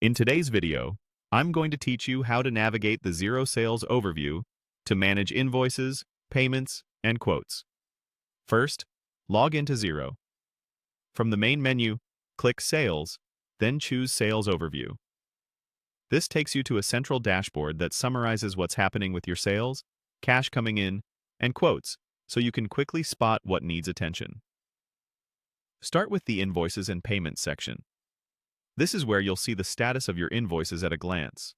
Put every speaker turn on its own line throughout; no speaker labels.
In today's video, I'm going to teach you how to navigate the Xero Sales Overview to manage invoices, payments, and quotes. First, log into Xero. From the main menu, click Sales, then choose Sales Overview. This takes you to a central dashboard that summarizes what's happening with your sales, cash coming in, and quotes, so you can quickly spot what needs attention. Start with the Invoices and Payments section. This is where you'll see the status of your invoices at a glance.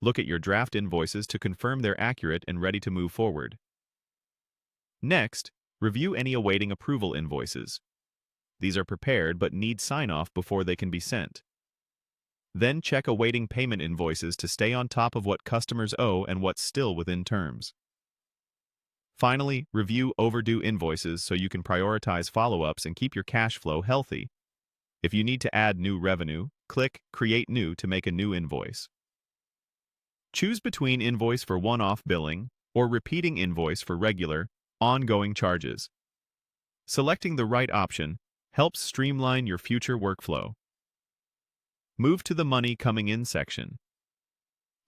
Look at your draft invoices to confirm they're accurate and ready to move forward. Next, review any awaiting approval invoices. These are prepared but need sign-off before they can be sent. Then check awaiting payment invoices to stay on top of what customers owe and what's still within terms. Finally, review overdue invoices so you can prioritize follow-ups and keep your cash flow healthy. If you need to add new revenue, click Create New to make a new invoice. Choose between invoice for one-off billing or repeating invoice for regular, ongoing charges. Selecting the right option helps streamline your future workflow. Move to the Money Coming In section.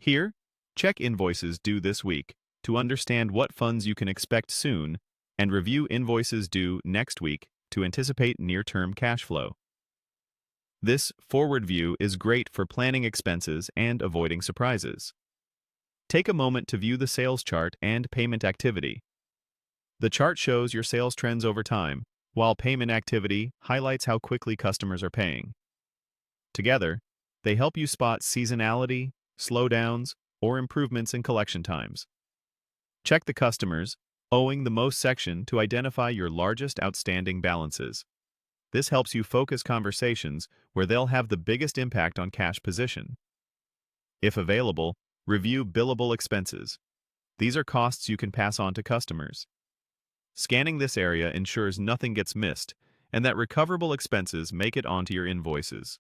Here, check invoices due this week to understand what funds you can expect soon, and review invoices due next week to anticipate near-term cash flow. This forward view is great for planning expenses and avoiding surprises. Take a moment to view the sales chart and payment activity. The chart shows your sales trends over time, while payment activity highlights how quickly customers are paying. Together, they help you spot seasonality, slowdowns, or improvements in collection times. Check the Customers Owing the Most section to identify your largest outstanding balances. This helps you focus conversations where they'll have the biggest impact on cash position. If available, review billable expenses. These are costs you can pass on to customers. Scanning this area ensures nothing gets missed and that recoverable expenses make it onto your invoices.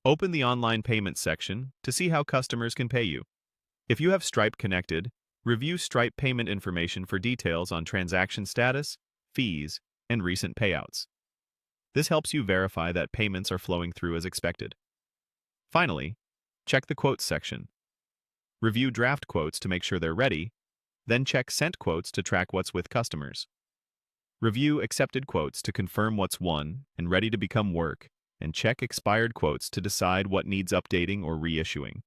Open the online payments section to see how customers can pay you. If you have Stripe connected, review Stripe payment information for details on transaction status, fees, and recent payouts. This helps you verify that payments are flowing through as expected. Finally, check the Quotes section. Review draft quotes to make sure they're ready, then check Sent quotes to track what's with customers. Review accepted quotes to confirm what's won and ready to become work, and check expired quotes to decide what needs updating or reissuing.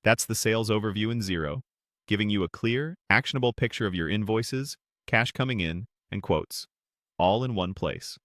That's the sales overview in Xero, giving you a clear, actionable picture of your invoices, cash coming in, and quotes, all in one place.